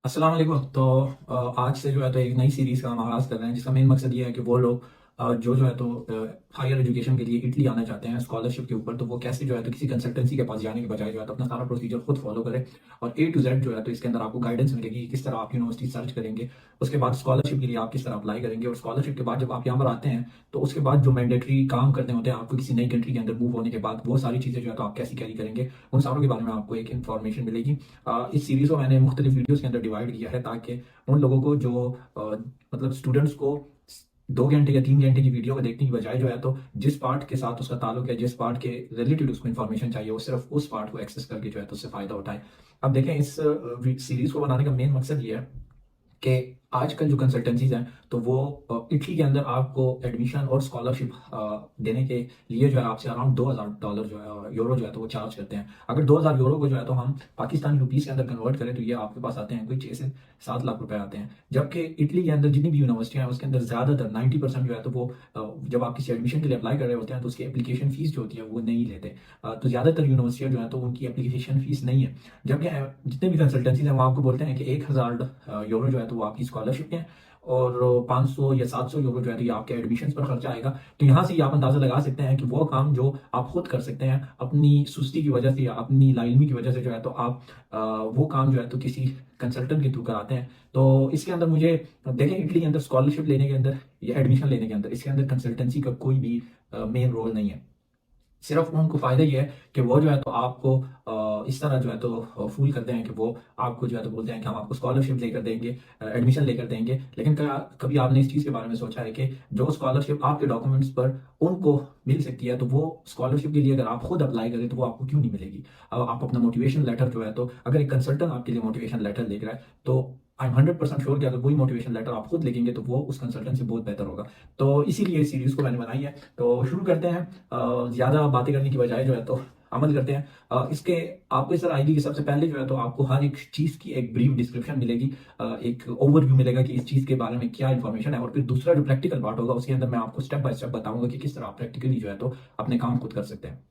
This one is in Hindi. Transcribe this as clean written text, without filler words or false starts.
अस्सलाम वालेकुम। आज से जो है तो एक नई सीरीज़ का हम आगाज़ कर रहे हैं, जिसका मेन मकसद ये है कि वो लोग जो है तो हायर एजुकेशन के लिए इटली आना चाहते हैं स्कॉलरशिप के ऊपर, तो वो कैसे जो है तो किसी कंसल्टेंसी के पास जाने के बजाय जो है तो अपना सारा प्रोसीजर खुद फॉलो करें। और ए टू जेड जो है तो इसके अंदर आपको गाइडेंस मिलेगी कि किस तरह आप यूनिवर्सिटी सर्च करेंगे, उसके बाद स्कॉलरशिप के लिए आप किस तरह अप्लाई करेंगे, और स्कॉलरशिप के बाद जब आप यहाँ पर आते हैं तो उसके बाद जो मैंडेटरी काम करने होते हैं आपको किसी नई कंट्री के अंदर मूव होने के बाद, वो सारी चीज़ें जो है तो आप कैसे कैरी करेंगे, उन सारों के बारे में आपको एक इन्फॉर्मेशन मिलेगी। इस सीरीज़ को मैंने मुख्तलिफ वीडियोज़ के अंदर डिवाइड किया है, ताकि उन लोगों को जो मतलब स्टूडेंट्स को 2 घंटे या 3 घंटे की वीडियो को देखने की बजाय जो है तो जिस पार्ट के साथ उसका ताल्लुक है, जिस पार्ट के रिलेटेड उसको इन्फॉर्मेशन चाहिए, वो सिर्फ उस पार्ट को एक्सेस करके जो है तो उससे फ़ायदा उठाए। अब देखें, इस सीरीज़ को बनाने का मेन मकसद ये है कि आजकल जो कंसल्टेंसीज हैं तो वो इटली के अंदर आपको एडमिशन और स्कॉलरशिप देने के लिए जो है आपसे अराउंड $2,000 जो है यूरो जो है तो वो चार्ज करते हैं। अगर 2,000 यूरो को जो है तो हम पाकिस्तानी रुपीस के अंदर कन्वर्ट करें तो ये आपके पास आते हैं कोई 6 से 7 लाख रुपए आते हैं। जबकि इटली के अंदर जितनी भी यूनिवर्सिटियां हैं उसके अंदर ज़्यादातर 90% जो है तो वो जब आप किसी एडमिशन के लिए अप्लाई कर रहे होते हैं तो उसकी एप्लीकेशन फीस जो होती है वो नहीं लेते। तो ज़्यादातर यूनिवर्सिटियां जो है तो उनकी एप्लीकेशन फीस नहीं है। जबकि जितने भी कंसल्टेंसीज हैं वो आपको बोलते हैं कि 1,000 यूरो जो है तो वो आपकी स्कॉलरशिप है, और 500 या 700 यूरो जो है तो ये आपके एडमिशन पर खर्चा आएगा। तो यहाँ से ही आप अंदाज़ा लगा सकते हैं कि वो काम जो आप खुद कर सकते हैं अपनी सुस्ती की वजह से या अपनी लाइलमी की वजह से जो है तो आप वो काम जो है तो किसी कंसल्टेंट के थ्रू कराते हैं। तो इसके अंदर मुझे देखें, इटली के अंदर स्कॉलरशिप लेने के अंदर या एडमिशन लेने के अंदर इसके अंदर कंसल्टेंसी का कोई भी मेन रोल नहीं है। सिर्फ उनको फ़ायदा ये है कि वो जो है तो आपको इस तरह जो है तो फूल करते हैं कि वो आपको जो है तो बोलते हैं कि हम आपको स्कॉलरशिप लेकर देंगे, एडमिशन लेकर देंगे। लेकिन क्या कभी आपने इस चीज़ के बारे में सोचा है कि जो स्कॉलरशिप आपके डॉक्यूमेंट्स पर उनको मिल सकती है, तो वो स्कॉलरशिप के लिए अगर आप खुद अप्लाई करें तो वो आपको क्यों नहीं मिलेगी? अब आप अपना मोटिवेशन लेटर जो है तो अगर एक कंसल्टेंट आपके लिए मोटिवेशन लेटर लिख रहा है, तो आई एम 100% श्योर कि अगर वही मोटिवेशन लेटर आप खुद लिखेंगे तो वो उस कंसल्टेंट से बहुत बेहतर होगा। तो इसीलिए इस सीरीज़ को मैंने बनाई है। तो शुरू करते हैं। ज़्यादा बातें करने की बजाय जो है तो अमल करते हैं। इसके आपको इस तरह आएगी कि सबसे पहले जो है तो आपको हर एक चीज़ की एक ब्रीफ डिस्क्रिप्शन मिलेगी, एक ओवरव्यू मिलेगा कि इस चीज़ के बारे में क्या इन्फॉर्मेशन है, और फिर दूसरा जो प्रैक्टिकल पार्ट होगा उसके अंदर मैं आपको स्टेप बाय स्टेप बताऊंगा कि किस तरह आप प्रैक्टिकली जो है तो अपने काम खुद कर सकते हैं।